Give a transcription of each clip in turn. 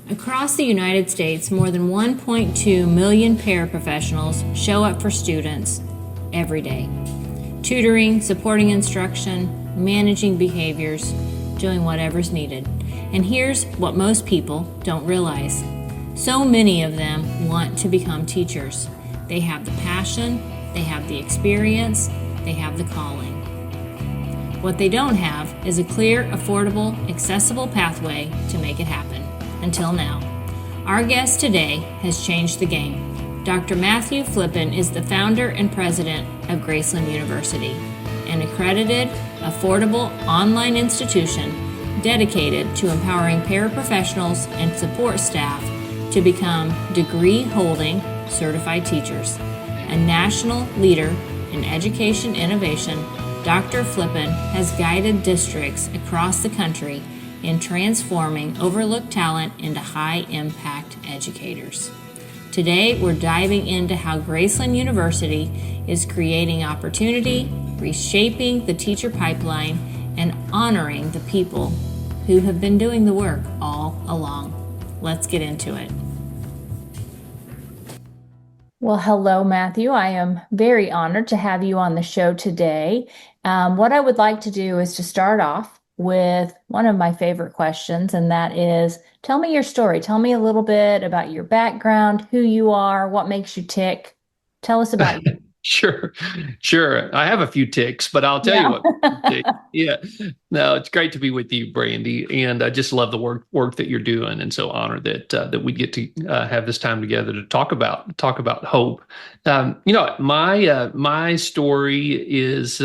Across the United States, more than 1.2 million paraprofessionals show up for students every day, tutoring, supporting instruction, managing behaviors, doing whatever's needed. And here's what most people don't realize. So many of them want to become teachers. They have the passion, they have the experience, they have the calling. What they don't have is a clear, affordable, accessible pathway to make it happen. Until now. Our guest today has changed the game. Dr. Matthew Flippen is the founder and president of Gracelyn University, an accredited, affordable online institution dedicated to empowering paraprofessionals and support staff to become degree-holding certified teachers. A national leader in education innovation, Dr. Flippen has guided districts across the country in transforming overlooked talent into high-impact educators. Today, we're diving into how Gracelyn University is creating opportunity, reshaping the teacher pipeline, and honoring the people who have been doing the work all along. Let's get into it. Well, hello, Matthew. I am very honored to have you on the show today. What I would like to do is to start off with one of my favorite questions, and that is, tell me your story. Tell me a little bit about your background, who you are, what makes you tick. Tell us about you. Sure. I have a few ticks, but I'll tell you what tick. Yeah. No, it's great to be with you, Brandy, and I just love the work that you're doing, and so honored that we get to have this time together to talk about hope. My story is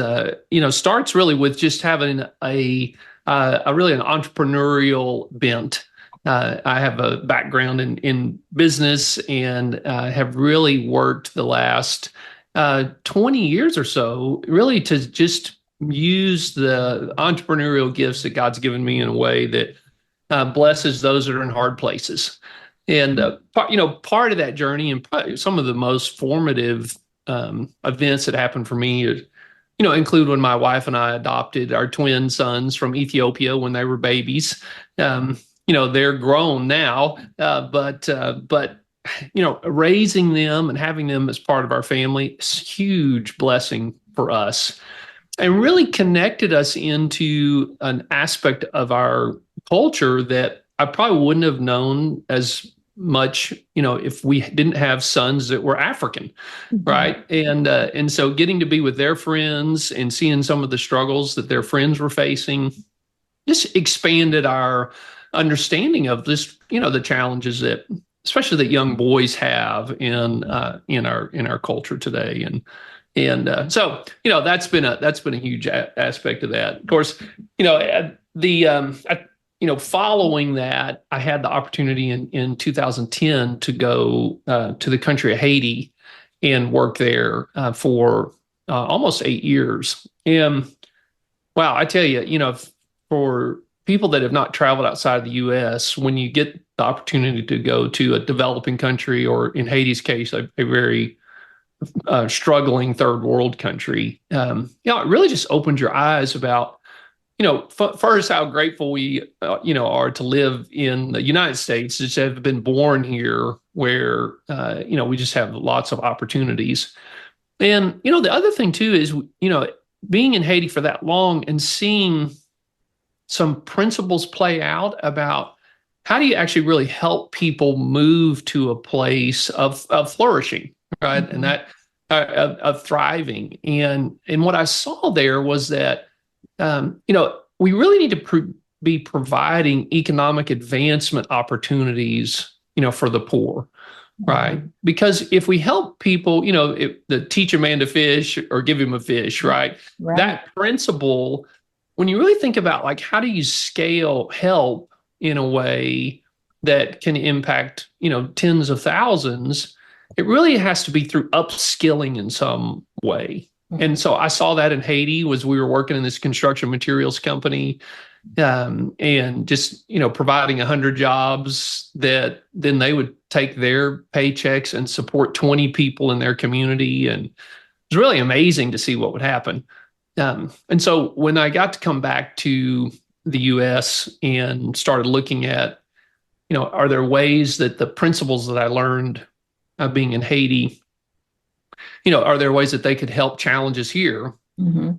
starts really with just having a really an entrepreneurial bent. I have a background in business and have really worked the last 20 years or so, really to just use the entrepreneurial gifts that God's given me in a way that blesses those that are in hard places. And, part of that journey and probably some of the most formative events that happened for me is, include when my wife and I adopted our twin sons from Ethiopia when they were babies. They're grown now, but raising them and having them as part of our family is a huge blessing for us, and really connected us into an aspect of our culture that I probably wouldn't have known as much, if we didn't have sons that were African, right? And so getting to be with their friends and seeing some of the struggles that their friends were facing just expanded our understanding of this, the challenges that especially that young boys have in our culture today, and so that's been a huge aspect of that. Of course, following that, I had the opportunity in 2010 to go to the country of Haiti and work there for almost 8 years. And wow, I tell you, for people that have not traveled outside of the U.S., when you get the opportunity to go to a developing country, or in Haiti's case, a very struggling third world country, it really just opens your eyes about, first, how grateful we, are to live in the United States, just have been born here, where, we just have lots of opportunities. And, the other thing too is, being in Haiti for that long and seeing some principles play out about how do you actually really help people move to a place of flourishing, right? And that of thriving. And what I saw there was that, we really need to be providing economic advancement opportunities, for the poor, right? Because if we help people, teach a man to fish or give him a fish, right? That principle, when you really think about, like, how do you scale help in a way that can impact, tens of thousands, it really has to be through upskilling in some way. And so I saw that in Haiti. We were working in this construction materials company, and just, providing 100 jobs that then they would take their paychecks and support 20 people in their community. And it was really amazing to see what would happen. And so when I got to come back to the U.S. and started looking at, are there ways that the principles that I learned being in Haiti, are there ways that they could help challenges here? Mm-hmm.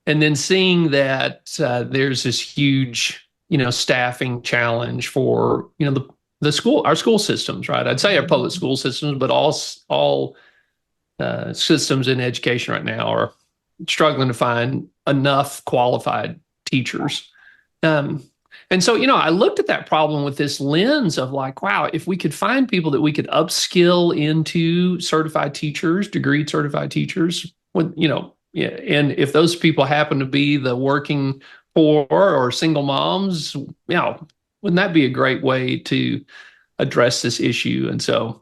And then seeing that there's this huge, staffing challenge for, our school systems, right? I'd say our public school systems, but all systems in education right now are struggling to find enough qualified teachers. And so, I looked at that problem with this lens of like, wow, if we could find people that we could upskill into certified teachers, degreed certified teachers, and if those people happen to be the working poor or single moms, wouldn't that be a great way to address this issue? And so,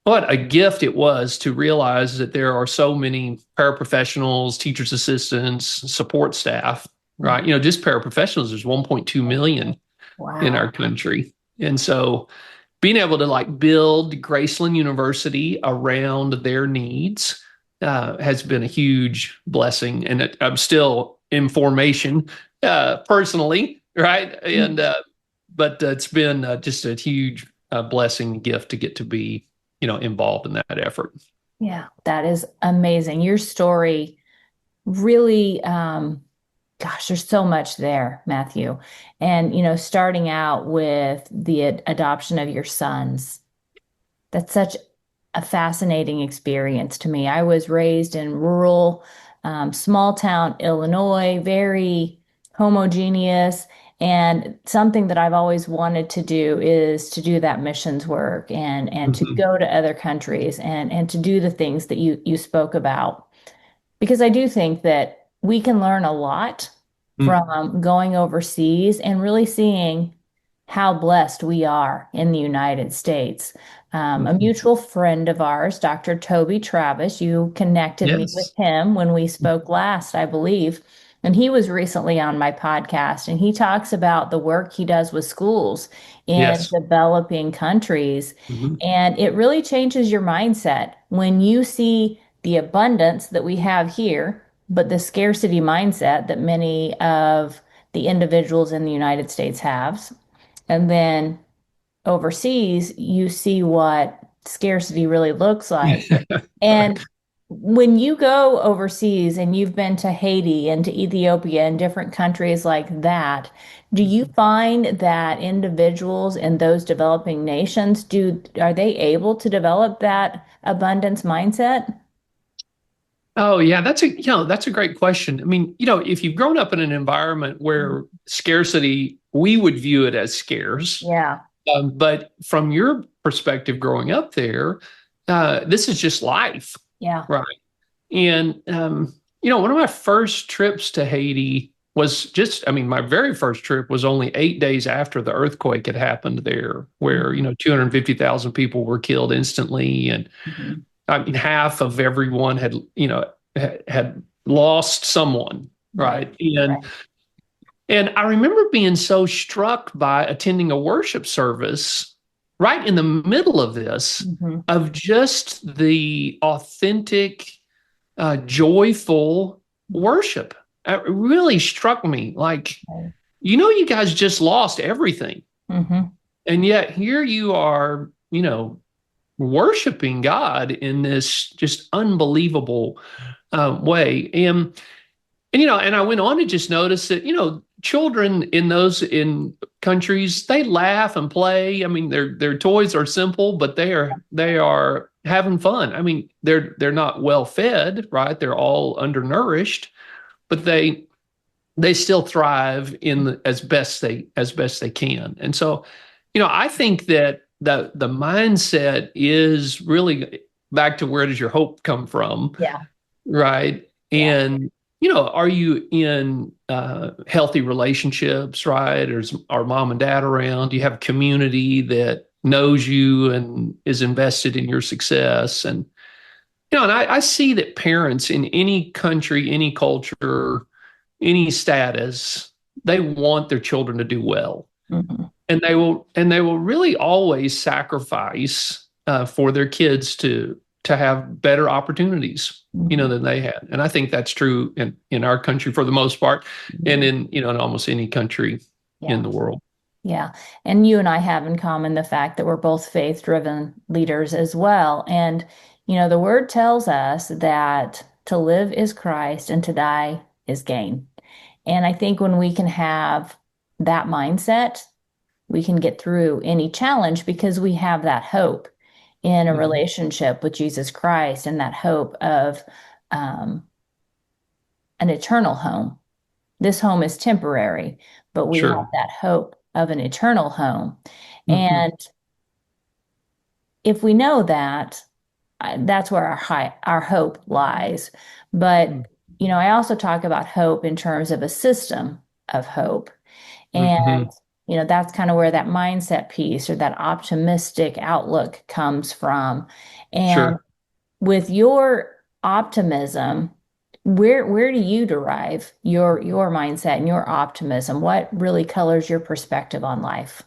what a gift it was to realize that there are so many paraprofessionals, teachers, assistants, support staff, right? Just paraprofessionals, there's 1.2 million in our country. And so being able to build Gracelyn University around their needs has been a huge blessing. And I'm still in formation personally, right? And but it's been just a huge blessing gift to get to be involved in that effort. Yeah, that is amazing. Your story really, there's so much there, Matthew. And, starting out with the adoption of your sons, that's such a fascinating experience to me. I was raised in rural, small town Illinois, very homogeneous. And something that I've always wanted to do is to do that missions work and to go to other countries and to do the things that you spoke about. Because I do think that we can learn a lot from going overseas and really seeing how blessed we are in the United States. A mutual friend of ours, Dr. Toby Travis, you connected me with him when we spoke last, I believe. And he was recently on my podcast, and he talks about the work he does with schools in developing countries. And it really changes your mindset when you see the abundance that we have here, but the scarcity mindset that many of the individuals in the United States have. And then overseas, you see what scarcity really looks like. And when you go overseas and you've been to Haiti and to Ethiopia and different countries like that, do you find that individuals in those developing nations, are they able to develop that abundance mindset? Oh, yeah, that's a great question. I mean, if you've grown up in an environment where scarcity, we would view it as scarce. Yeah. But from your perspective growing up there, this is just life. Yeah. Right. And, one of my first trips to Haiti was my very first trip was only 8 days after the earthquake had happened there, where, 250,000 people were killed instantly. And half of everyone had lost someone. Right. And I remember being so struck by attending a worship service right in the middle of this, of just the authentic, joyful worship. It really struck me like, you guys just lost everything. And yet here you are, worshiping God in this just unbelievable way. And I went on to just notice that, children in countries, they laugh and play. I mean, their toys are simple, but they are having fun. I mean, they're not well fed, right? They're all undernourished, but they still thrive as best they can. And so, I think that the mindset is really back to where does your hope come from? Yeah. Right. And are you in healthy relationships, right? Or are mom and dad around? Do you have a community that knows you and is invested in your success? And, and I see that parents in any country, any culture, any status, they want their children to do well. And they will really always sacrifice for their kids to have better opportunities, than they had. And I think that's true in our country for the most part, and in almost any country in the world. Yeah. And you and I have in common the fact that we're both faith-driven leaders as well. And, the word tells us that to live is Christ and to die is gain. And I think when we can have that mindset, we can get through any challenge because we have that hope in a Mhm. relationship with Jesus Christ and that hope of um, an eternal home. This home is temporary, but we have Sure. that hope of an eternal home. Mhm. And if we know that, that's where our hope lies. But, I also talk about hope in terms of a system of hope. And, Mhm. that's kind of where that mindset piece or that optimistic outlook comes from. And Sure. with your optimism, where do you derive your mindset and your optimism? What really colors your perspective on life?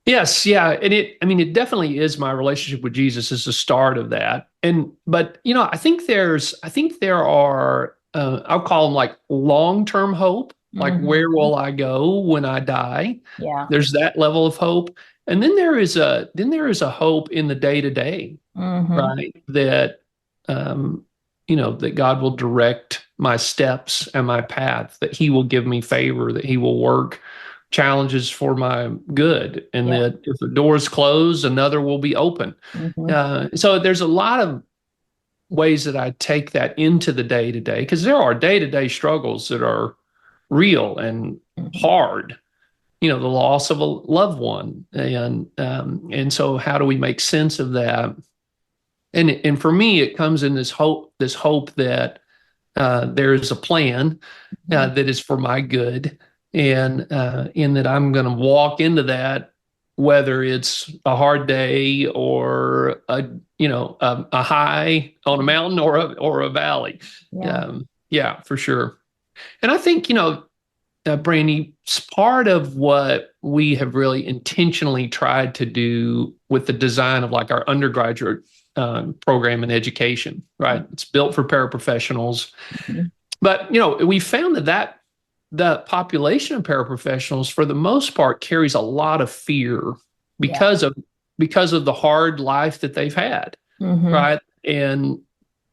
Yes, yeah, and it definitely is my relationship with Jesus is the start of that. But I think there are, I'll call them like long-term hope, like where Hmm. will I go when I die? Yeah. There's that level of hope, and then there is a hope in the day to day, Hmm. right? Um, that God will direct my steps and my path, that He will give me favor, that He will work challenges for my good, and Yeah. that if the door is closed, another will be open. Hmm. So there's a lot of ways that I take that into the day to day, because there are day to day struggles that are real and Hmm. hard. The loss of a loved one, and so how do we make sense of that? And for me, it comes in this hope that there is a plan that is for my good, and in that I'm going to walk into that, whether it's a hard day or a high on a mountain or a valley. Yeah. Yeah, for sure. And I think Brandy, part of what we have really intentionally tried to do with the design of like our undergraduate program in education, right? It's built for paraprofessionals, Hmm. but we found that the population of paraprofessionals, for the most part, carries a lot of fear Yeah. because of the hard life that they've had, Hmm. right? And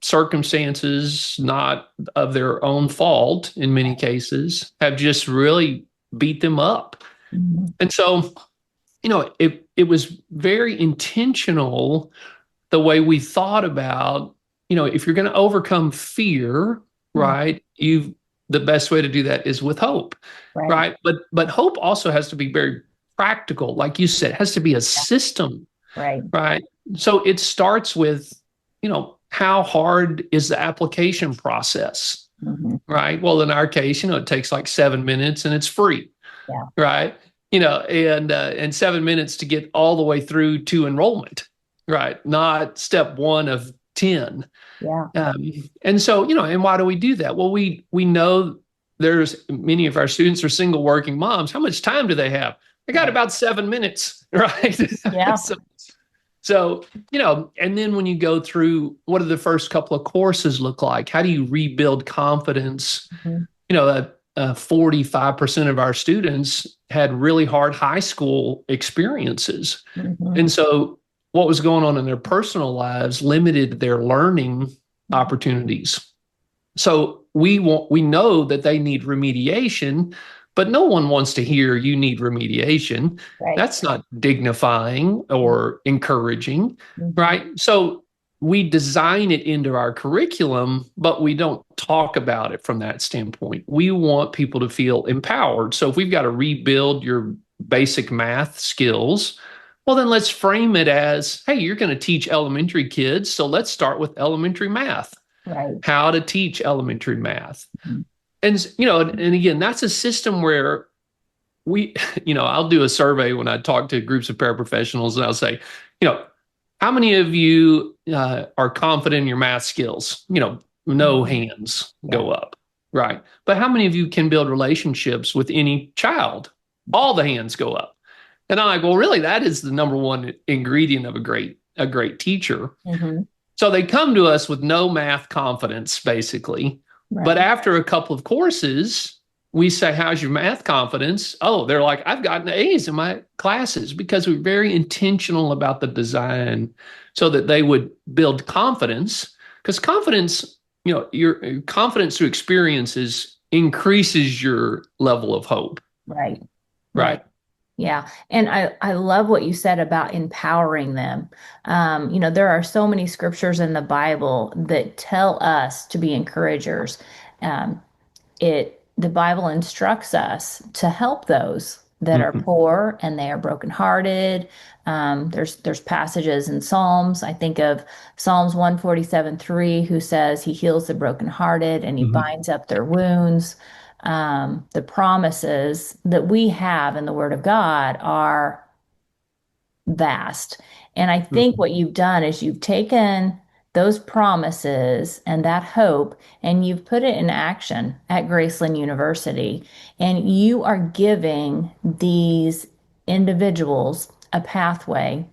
circumstances not of their own fault in many cases have just really beat them up. Hmm. And so, it was very intentional the way we thought about, if you're going to overcome fear, right, the best way to do that is with hope, Right. right? But hope also has to be very practical. Like you said, it has to be a Yeah. system, Right. right? So it starts with, how hard is the application process, Hmm. right? Well, in our case, it takes like 7 minutes and it's free, Yeah. right? And 7 minutes to get all the way through to enrollment, right? Not step one of 10. Yeah. And so, and why do we do that? Well, we know there's many of our students are single working moms. How much time do they have? They got Right. about 7 minutes, right? Yeah. So, and then when you go through, what do the first couple of courses look like? How do you rebuild confidence? Hmm. 45% of our students had really hard high school experiences. Hmm. And so what was going on in their personal lives limited their learning opportunities. So we know that they need remediation, but no one wants to hear you need remediation. Right. That's not dignifying or encouraging, Hmm. right? So we design it into our curriculum, but we don't talk about it from that standpoint. We want people to feel empowered. So if we've got to rebuild your basic math skills, well, then let's frame it as, hey, you're going to teach elementary kids. So let's start with elementary math, Right. how to teach elementary math. Mhm. And again, that's a system where we, I'll do a survey when I talk to groups of paraprofessionals, and I'll say, how many of you are confident in your math skills? No hands Yeah. go up, right? But how many of you can build relationships with any child? All the hands go up. And I'm like, well, really, that is the number one ingredient of a great teacher. Hmm. So they come to us with no math confidence, basically. But Right. after a couple of courses, we say, how's your math confidence? Oh, they're like, I've gotten A's in my classes, because we're very intentional about the design so that they would build confidence. Because confidence, your confidence through experiences increases your level of hope. Right. Right. Yeah. And I love what you said about empowering them. There are so many scriptures in the Bible that tell us to be encouragers. Um, the Bible instructs us to help those that are poor and they are brokenhearted. There's passages in Psalms. I think of Psalms 147:3, who says he heals the brokenhearted and he binds up their wounds. The promises that we have in the Word of God are vast. And I think what you've done is you've taken those promises and that hope and you've put it in action at Gracelyn University. And you are giving these individuals a pathway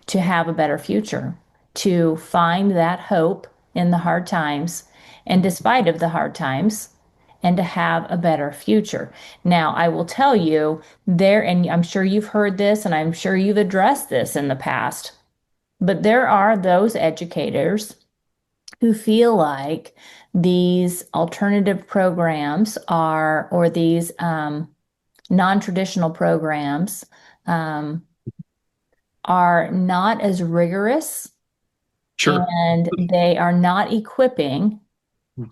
to have a better future, to find that hope in the hard times and despite of the hard times, and to have a better future. Now, I will tell you there, and I'm sure you've heard this and I'm sure you've addressed this in the past, but there are those educators who feel like these alternative programs or these non-traditional programs are not as rigorous. Sure. And they are not equipping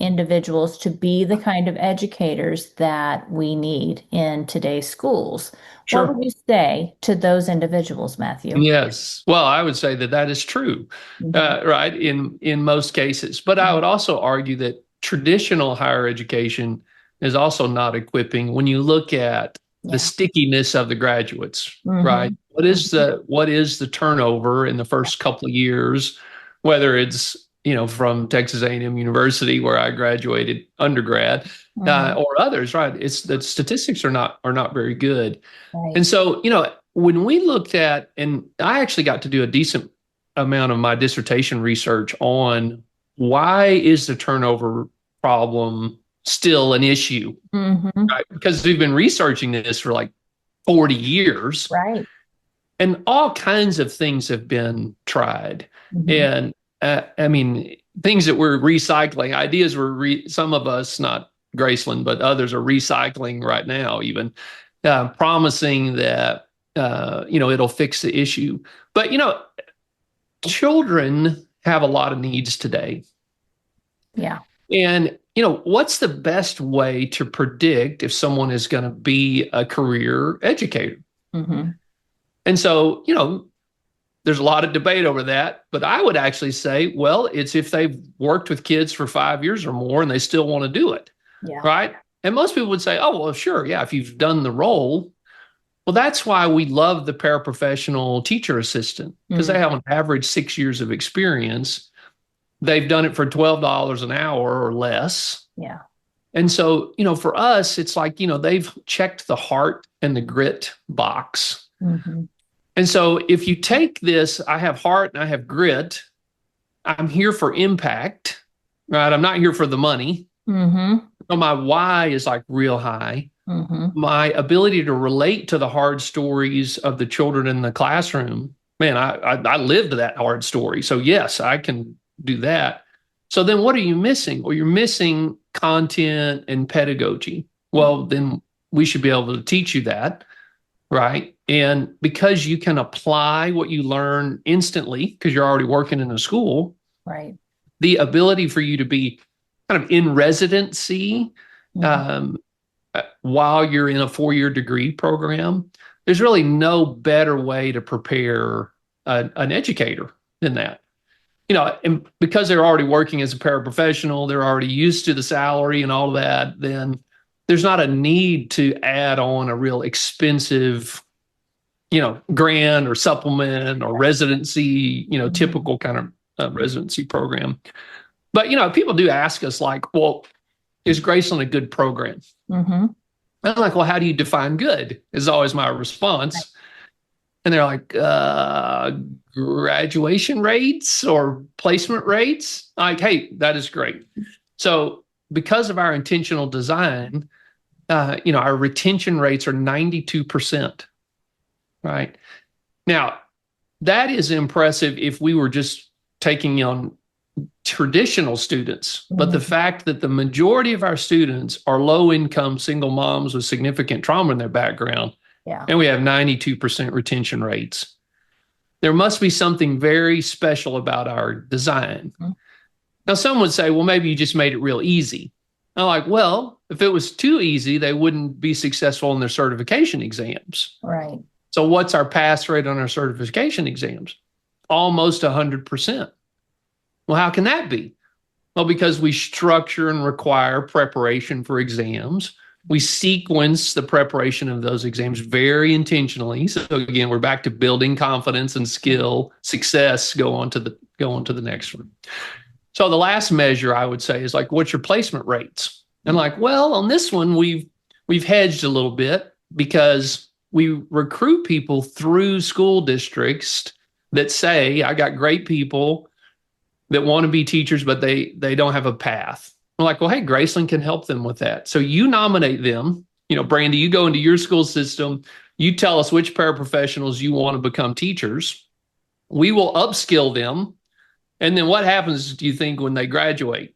individuals to be the kind of educators that we need in today's schools. Sure. What would you say to those individuals, Matthew? Yes. Well, I would say that is true, right, in most cases. But I would also argue that traditional higher education is also not equipping when you look at the stickiness of the graduates, right? What is the turnover in the first couple of years, whether it's from Texas A&M University, where I graduated undergrad, or others, right? It's the statistics are not very good. Right. And so, when we looked at, and I actually got to do a decent amount of my dissertation research on why is the turnover problem still an issue, right? Because we've been researching this for like 40 years. Right. And all kinds of things have been tried. And things that we're recycling, ideas some of us, not Gracelyn, but others are recycling right now, even promising that, it'll fix the issue. But, children have a lot of needs today. Yeah. And, what's the best way to predict if someone is going to be a career educator? And so, there's a lot of debate over that, but I would actually say, well, it's if they've worked with kids for 5 years or more and they still want to do it, right? And most people would say, oh, well, sure, yeah, if you've done the role. Well, that's why we love the paraprofessional teacher assistant, because they have an average 6 years of experience. They've done it for $12 an hour or less. Yeah. And so, for us, it's like, they've checked the heart and the grit box. And so if you take this, I have heart and I have grit, I'm here for impact, right? I'm not here for the money. So my why is like real high. My ability to relate to the hard stories of the children in the classroom, man, I lived that hard story. So yes, I can do that. So then what are you missing? Well, you're missing content and pedagogy. Well, then we should be able to teach you that. Right. And because you can apply what you learn instantly, because you're already working in a school, right? The ability for you to be kind of in residency while you're in a 4-year degree program, there's really no better way to prepare an educator than that. And because they're already working as a paraprofessional, they're already used to the salary and all that, then there's not a need to add on a real expensive, grant or supplement or residency, typical kind of residency program. But, people do ask us like, well, is Gracelyn a good program? I'm like, well, how do you define good? Is always my response. Right. And they're like, graduation rates or placement rates? Like, hey, that is great. So because of our intentional design, our retention rates are 92%, right? Now, that is impressive if we were just taking on traditional students, but the fact that the majority of our students are low-income single moms with significant trauma in their background, and we have 92% retention rates, there must be something very special about our design. Now, some would say, well, maybe you just made it real easy. I'm like, well, if it was too easy, they wouldn't be successful in their certification exams. Right. So what's our pass rate on our certification exams? Almost 100%. Well, how can that be? Well, because we structure and require preparation for exams. We sequence the preparation of those exams very intentionally. So again, we're back to building confidence and skill, success, go on to the next one. So the last measure I would say is like, what's your placement rates? And like, well, on this one, we've hedged a little bit because we recruit people through school districts that say, I got great people that want to be teachers, but they don't have a path. I'm like, well, hey, Gracelyn can help them with that. So you nominate them. Brandy, you go into your school system. You tell us which paraprofessionals you want to become teachers. We will upskill them. And then what happens, do you think, when they graduate?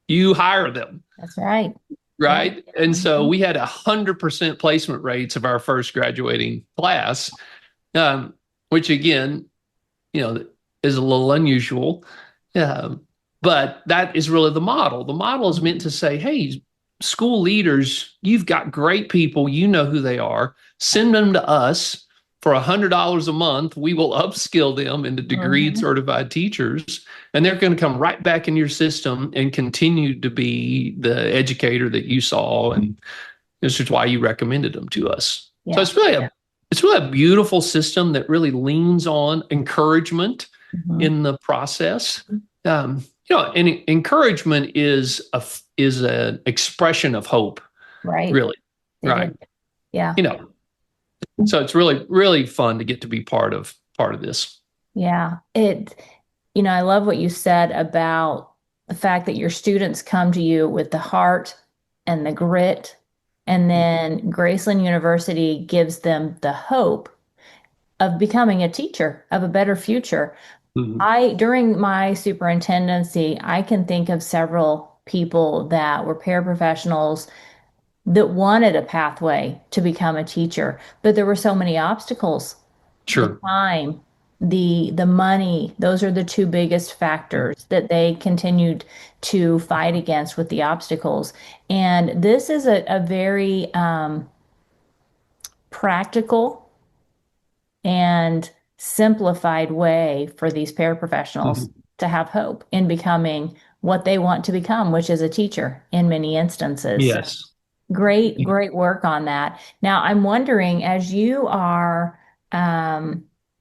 You hire them. That's right. Right. And so we had 100% placement rates of our first graduating class, which again, is a little unusual. But that is really the model. The model is meant to say, hey, school leaders, you've got great people. You know who they are. Send them to us for $100 a month. We will upskill them into degreed certified teachers, and they're going to come right back in your system and continue to be the educator that you saw. And this is why you recommended them to us. Yeah. So it's really a beautiful system that really leans on encouragement in the process. And encouragement is an expression of hope, right? Really, right? Yeah. So it's really, really fun to get to be part of this. Yeah. I love what you said about the fact that your students come to you with the heart and the grit, and then Gracelyn University gives them the hope of becoming a teacher, of a better future. During my superintendency, I can think of several people that were paraprofessionals that wanted a pathway to become a teacher, but there were so many obstacles. Sure. The time, the money, those are the two biggest factors that they continued to fight against with the obstacles. And this is a very practical and simplified way for these paraprofessionals to have hope in becoming what they want to become, which is a teacher in many instances. Yes. Great work on that. Now, I'm wondering, as you are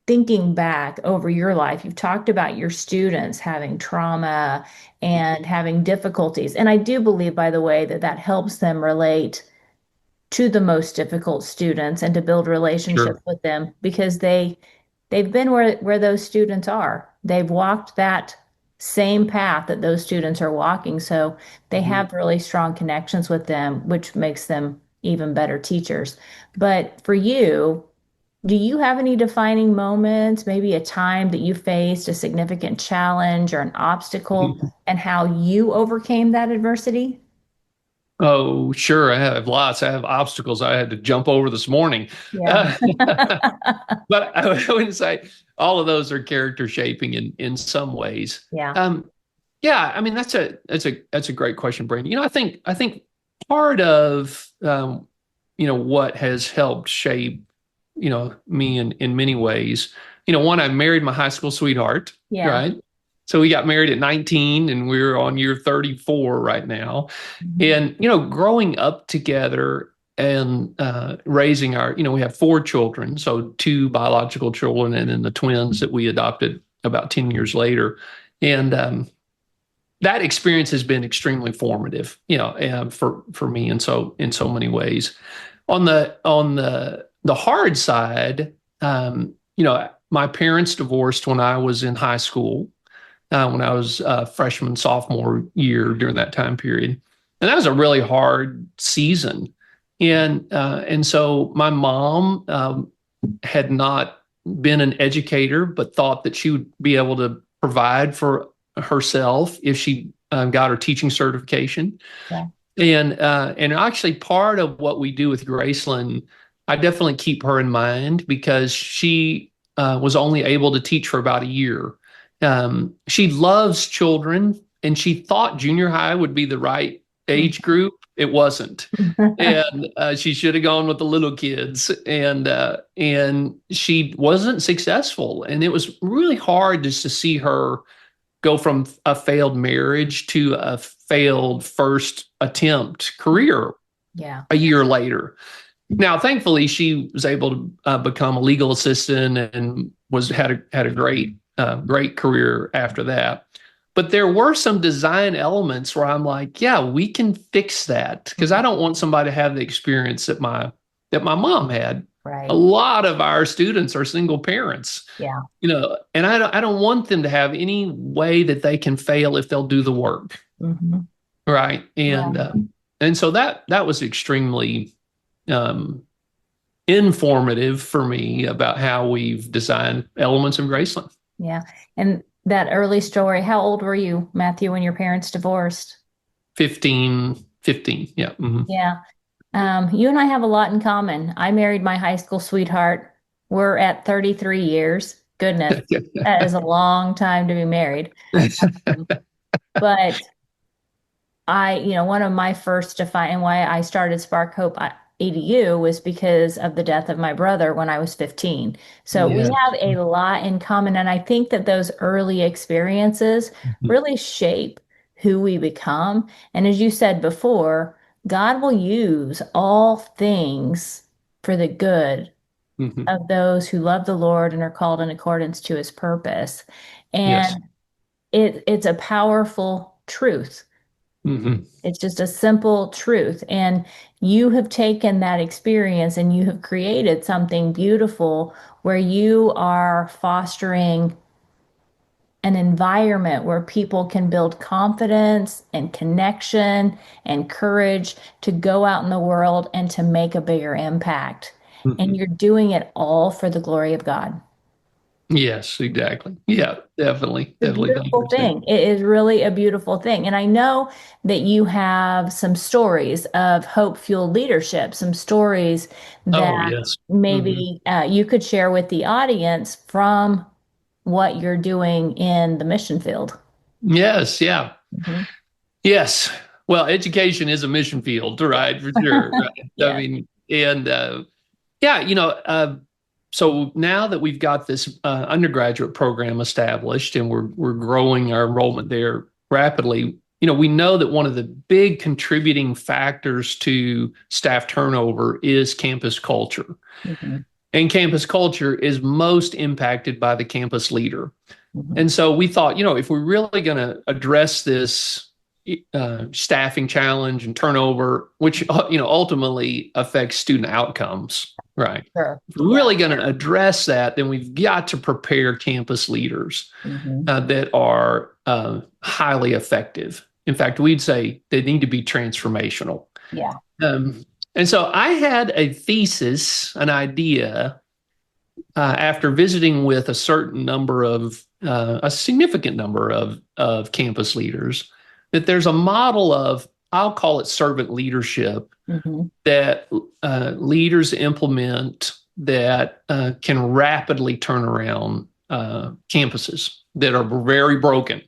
thinking back over your life, you've talked about your students having trauma and having difficulties. And I do believe, by the way, that helps them relate to the most difficult students and to build relationships with them, because they've been where those students are. They've walked that same path that those students are walking. So they have really strong connections with them, which makes them even better teachers. But for you, do you have any defining moments, maybe a time that you faced a significant challenge or an obstacle, and how you overcame that adversity? Oh, sure. I have lots. I have obstacles I had to jump over this morning. Yeah. But I wouldn't say all of those are character shaping in some ways. Yeah. Yeah. I mean, that's a great question, Brandy. I think part of what has helped shape me in many ways. One, I married my high school sweetheart. Yeah. Right. So we got married at 19 and we're on year 34 right now. And, growing up together and raising we have 4 children, so 2 biological children and then the twins that we adopted about 10 years later. And that experience has been extremely formative, for me in so many ways. On the hard side, my parents divorced when I was in high school. When I was freshman, sophomore year during that time period. And that was a really hard season. And so my mom had not been an educator, but thought that she would be able to provide for herself if she got her teaching certification. Yeah. And actually, part of what we do with Gracelyn, I definitely keep her in mind because she was only able to teach for about a year. She loves children, and she thought junior high would be the right age group. It wasn't, and she should have gone with the little kids, and she wasn't successful. And it was really hard just to see her go from a failed marriage to a failed first attempt career a year later. Now, thankfully, she was able to become a legal assistant and had a great career after that. But there were some design elements where I'm like, yeah, we can fix that, because I don't want somebody to have the experience that my mom had. Right. A lot of our students are single parents. Yeah. And I don't want them to have any way that they can fail if they'll do the work. Mm-hmm. Right. And so that was extremely informative for me about how we've designed elements of Gracelyn. Yeah. And that early story, how old were you, Matthew, when your parents divorced? 15. Yeah. Mm-hmm. Yeah. You and I have a lot in common. I married my high school sweetheart. We're at 33 years. Goodness, that is a long time to be married. But one of my first and why I started Spark Hope EDU was because of the death of my brother when I was 15. So we have a lot in common. And I think that those early experiences really shape who we become. And as you said before, God will use all things for the good of those who love the Lord and are called in accordance to his purpose. And it's a powerful truth. It's just a simple truth. And you have taken that experience and you have created something beautiful where you are fostering an environment where people can build confidence and connection and courage to go out in the world and to make a bigger impact. And you're doing it all for the glory of God. Yes, exactly. Yeah, definitely. It's a beautiful thing. It is really a beautiful thing. And I know that you have some stories of hope-fueled leadership, some stories that maybe you could share with the audience from what you're doing in the mission field. Yes, yeah. Yes. Well, education is a mission field, right? For sure. Right? I mean, and so now that we've got this undergraduate program established and we're growing our enrollment there rapidly, we know that one of the big contributing factors to staff turnover is campus culture. And campus culture is most impacted by the campus leader. And so we thought, if we're really going to address this staffing challenge and turnover, which, ultimately affects student outcomes, right? Sure. If we're really going to address that, then we've got to prepare campus leaders that are highly effective. In fact, we'd say they need to be transformational. Yeah. And so I had a thesis, an idea, after visiting with a significant number of campus leaders, that there's a model of, I'll call it servant leadership, that leaders implement that can rapidly turn around campuses that are very broken.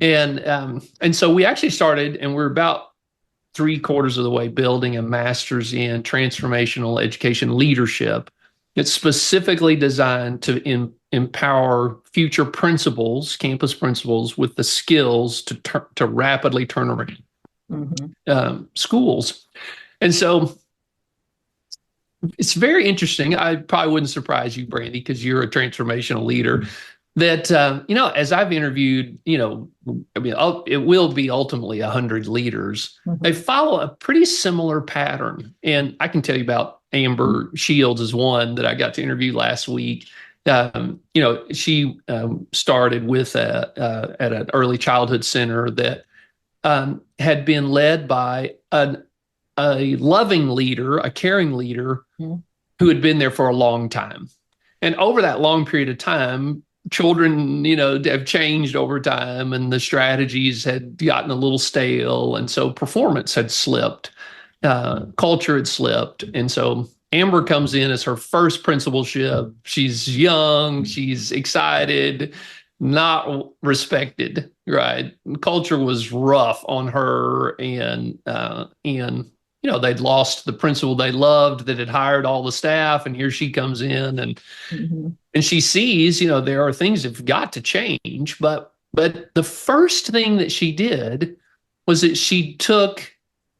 And so we actually started, and we're about 3/4 of the way building a master's in transformational education leadership. It's specifically designed to empower future principals, campus principals, with the skills to rapidly turn around schools. And so it's very interesting. I probably wouldn't surprise you, Brandy, because you're a transformational leader, that, as I've interviewed, it will be ultimately 100 leaders. They follow a pretty similar pattern. And I can tell you about Amber Shields is one that I got to interview last week. She started with at an early childhood center that had been led by a loving leader, a caring leader Mhm. who had been there for a long time. And over that long period of time, children, have changed over time and the strategies had gotten a little stale. And so performance had slipped, culture had slipped. And so Amber comes in as her first principalship. She's young, she's excited, not respected, right? Culture was rough on her, and they'd lost the principal they loved that had hired all the staff, and here she comes in, and Mhm. and she sees, there are things that have got to change, but the first thing that she did was that she took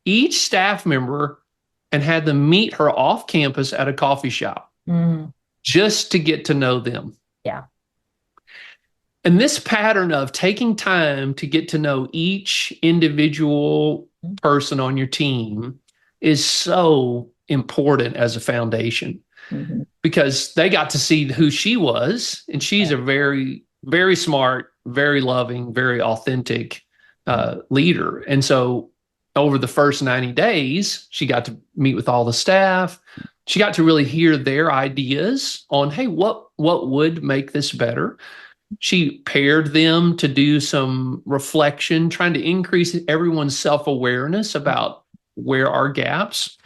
each staff member and had them meet her off campus at a coffee shop Mhm. just to get to know them. Yeah. And this pattern of taking time to get to know each individual person on your team is so important as a foundation, Mhm. because they got to see who she was. And she's a very, very smart, very loving, very authentic leader. And so over the first 90 days, she got to meet with all the staff. She got to really hear their ideas on, hey, what would make this better? She paired them to do some reflection, trying to increase everyone's self-awareness about where are gaps.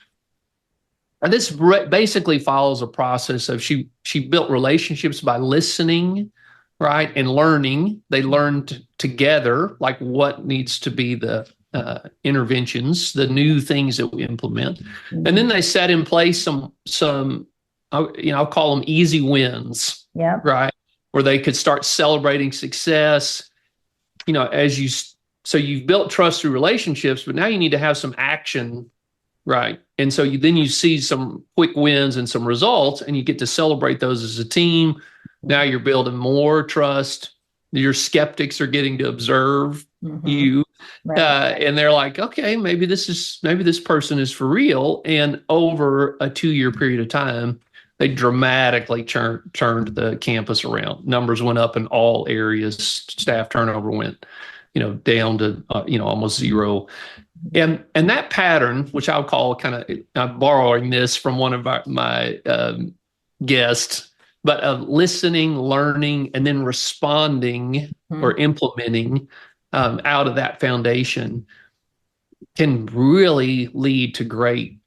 And this basically follows a process of she built relationships by listening, right, and learning. They learned together, like what needs to be the interventions, the new things that we implement. Mm-hmm. And then they set in place some I'll call them easy wins, right, where they could start celebrating success. So you've built trust through relationships, but now you need to have some action. Right. And so then you see some quick wins and some results, and you get to celebrate those as a team. Now you're building more trust. Your skeptics are getting to observe you. Right. And they're like, okay, maybe this person is for real. And over a 2-year period of time, they dramatically turned the campus around. Numbers went up in all areas. Staff turnover went, down to, almost zero. And that pattern, which I'll call I'm borrowing this from one of my guests, but of listening, learning, and then responding or implementing out of that foundation can really lead to great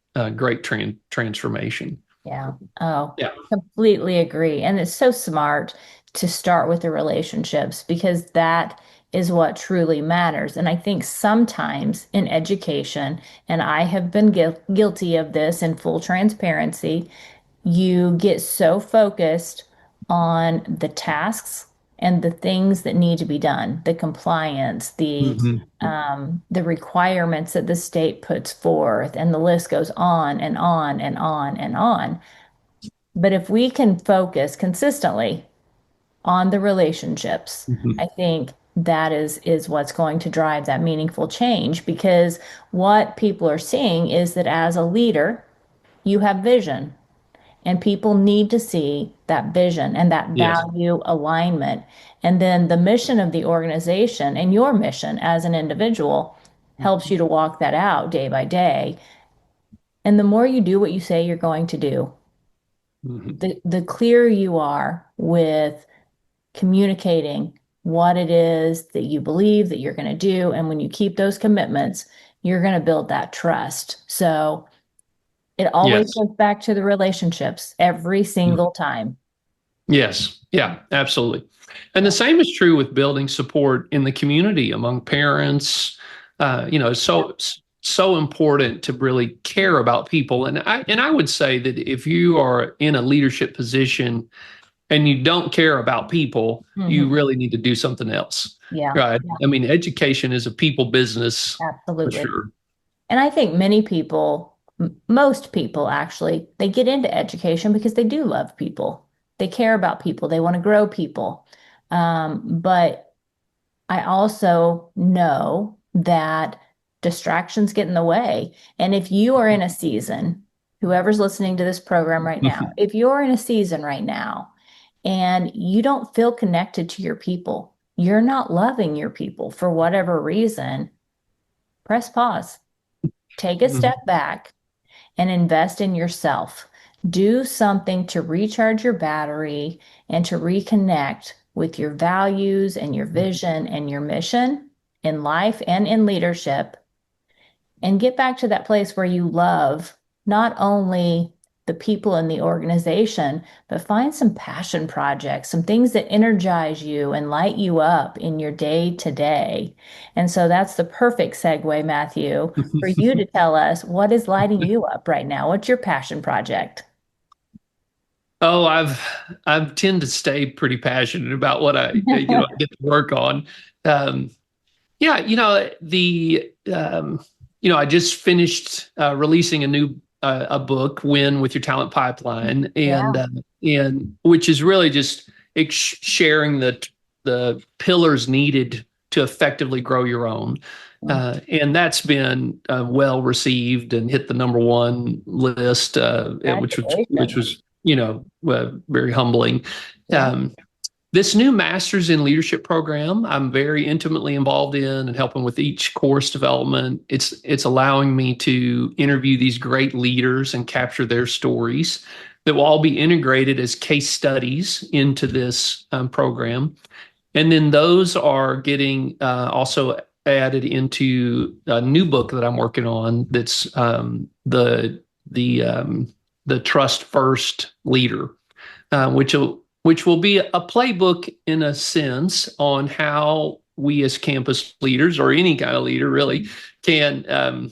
transformation. Yeah. Oh, yeah. Completely agree. And it's so smart to start with the relationships, because that is what truly matters. And I think sometimes in education, and I have been guilty of this in full transparency, you get so focused on the tasks and the things that need to be done, the compliance, the requirements that the state puts forth, and the list goes on and on and on and on. But if we can focus consistently on the relationships, I think that is what's going to drive that meaningful change, because what people are seeing is that as a leader, you have vision, and people need to see that vision and that value alignment. And then the mission of the organization and your mission as an individual helps you to walk that out day by day. And the more you do what you say you're going to do, the clearer you are with communicating what it is that you believe that you're going to do. And when you keep those commitments, you're going to build that trust. So it always goes back to the relationships every single time. Yes. Yeah, absolutely. And the same is true with building support in the community among parents. So important to really care about people. And I would say that if you are in a leadership position and you don't care about people, you really need to do something else. Yeah. Right. Yeah. I mean, education is a people business. Absolutely. For sure. And I think most people actually, they get into education because they do love people. They care about people. They want to grow people. But I also know that distractions get in the way. And if you are in a season, whoever's listening to this program right now, if you're in a season right now and you don't feel connected to your people, you're not loving your people for whatever reason, press pause. Take a step back and invest in yourself. Do something to recharge your battery and to reconnect with your values and your vision and your mission in life and in leadership, and get back to that place where you love not only the people in the organization, but find some passion projects, some things that energize you and light you up in your day to day. And so that's the perfect segue, Matthew, for you to tell us what is lighting you up right now. What's your passion project? Oh, I tend to stay pretty passionate about what I I get to work on. Um, yeah, I just finished releasing a book, Win with Your Talent Pipeline, Yeah. and which is really just sharing the pillars needed to effectively grow your own. And that's been well received and hit the number 1 list, which was very humbling. Yeah. This new master's in leadership program, I'm very intimately involved in and helping with each course development. It's allowing me to interview these great leaders and capture their stories that will all be integrated as case studies into this program. And then those are getting also added into a new book that I'm working on. That's the Trust First Leader, which will be a playbook in a sense on how we as campus leaders, or any kind of leader really, can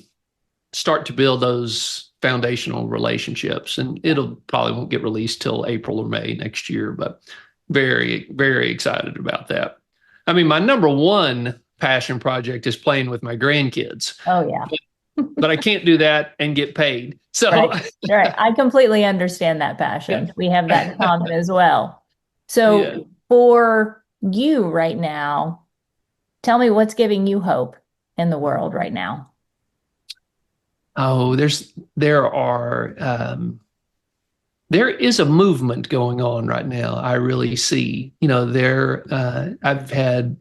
start to build those foundational relationships. And it'll probably won't get released till April or May next year, but very, very excited about that. I mean, my number 1 passion project is playing with my grandkids. Oh, yeah. But I can't do that and get paid. So right. I completely understand that passion. We have that in common as well. So for you right now, tell me what's giving you hope in the world right now. Oh, there is a movement going on right now. I really see, I've had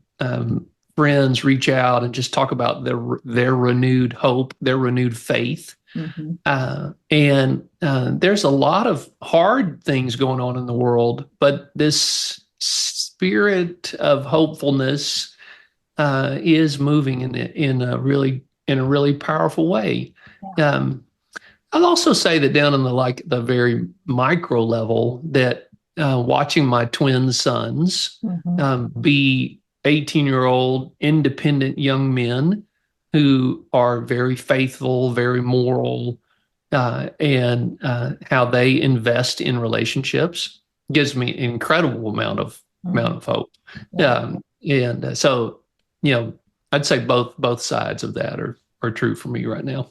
friends reach out and just talk about their renewed hope, their renewed faith. And there's a lot of hard things going on in the world, but this spirit of hopefulness is moving in a really powerful way. I'll also say that down in the very micro level, that watching my twin sons be 18-year-old independent young men who are very faithful, very moral, and how they invest in relationships gives me an incredible amount of hope. So, I'd say both sides of that are true for me right now.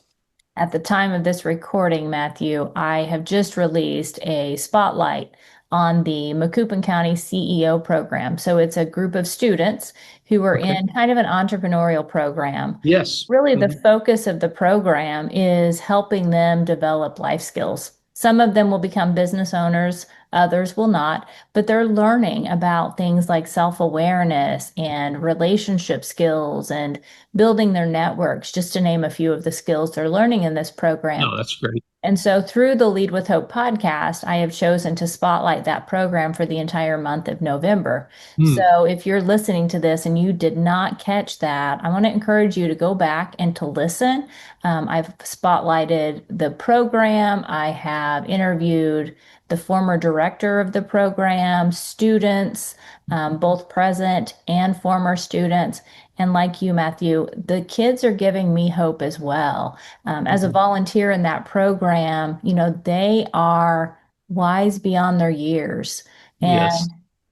At the time of this recording, Matthew, I have just released a spotlight on the Macoupin County CEO program. So it's a group of students who are in kind of an entrepreneurial program. Yes. Really, the focus of the program is helping them develop life skills. Some of them will become business owners, others will not, but they're learning about things like self-awareness and relationship skills and building their networks, just to name a few of the skills they're learning in this program. Oh, that's great. And so through the Lead with Hope podcast, I have chosen to spotlight that program for the entire month of November. So if you're listening to this and you did not catch that, I want to encourage you to go back and to listen. I've spotlighted the program. I have interviewed the former director of the program, students, both present and former students. And like you, Matthew, the kids are giving me hope as well. As a volunteer in that program, they are wise beyond their years. And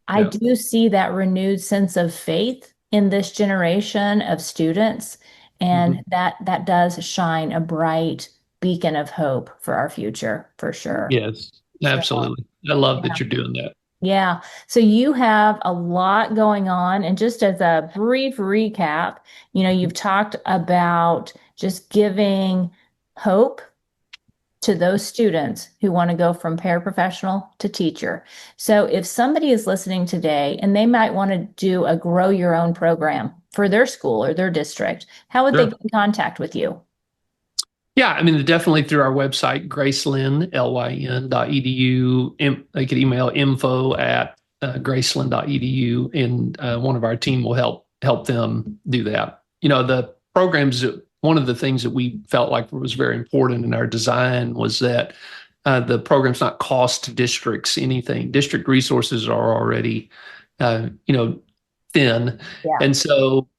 I do see that renewed sense of faith in this generation of students. And that does shine a bright beacon of hope for our future, for sure. Yes, absolutely. I love that you're doing that. Yeah. So you have a lot going on. And just as a brief recap, you've talked about just giving hope to those students who want to go from paraprofessional to teacher. So if somebody is listening today and they might want to do a grow your own program for their school or their district, how would they get in contact with you? Yeah, I mean, definitely through our website, Gracelyn, lyn.edu. They could email info@gracelyn.edu, and one of our team will help them do that. The programs, one of the things that we felt like was very important in our design was that the program's not cost districts anything. District resources are already, thin. Yeah. And so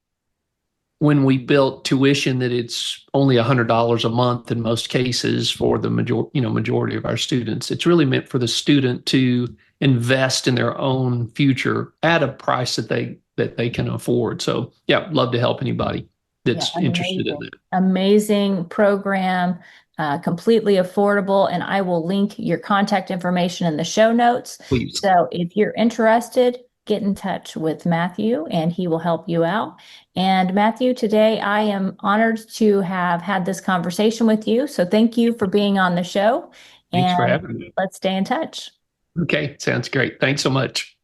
when we built tuition that it's only $100 a month in most cases for the majority of our students, it's really meant for the student to invest in their own future at a price that they can afford. So yeah, love to help anybody that's interested in that. Amazing program, completely affordable. And I will link your contact information in the show notes. Please. So if you're interested, get in touch with Matthew and he will help you out. And Matthew, today I am honored to have had this conversation with you. So thank you for being on the show. Thanks for having me. Let's stay in touch. Okay, sounds great. Thanks so much.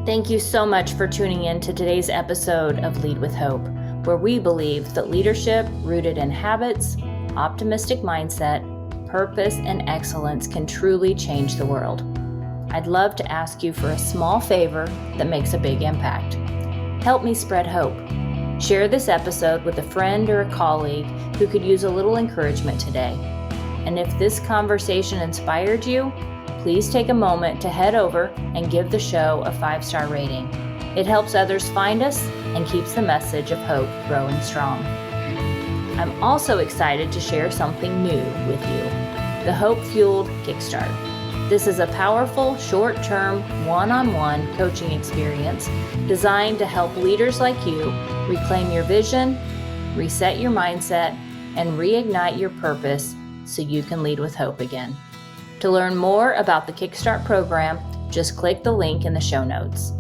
Thank you so much for tuning in to today's episode of Lead with Hope, where we believe that leadership rooted in habits, optimistic mindset, purpose, and excellence can truly change the world. I'd love to ask you for a small favor that makes a big impact. Help me spread hope. Share this episode with a friend or a colleague who could use a little encouragement today. And if this conversation inspired you, please take a moment to head over and give the show a 5-star rating. It helps others find us and keeps the message of hope growing strong. I'm also excited to share something new with you, the Hope Fueled Kickstart. This is a powerful, short-term, one-on-one coaching experience designed to help leaders like you reclaim your vision, reset your mindset, and reignite your purpose so you can lead with hope again. To learn more about the Kickstart program, just click the link in the show notes.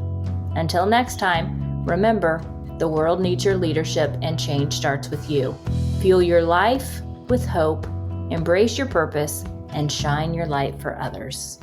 Until next time, remember, the world needs your leadership and change starts with you. Fuel your life with hope, embrace your purpose, and shine your light for others.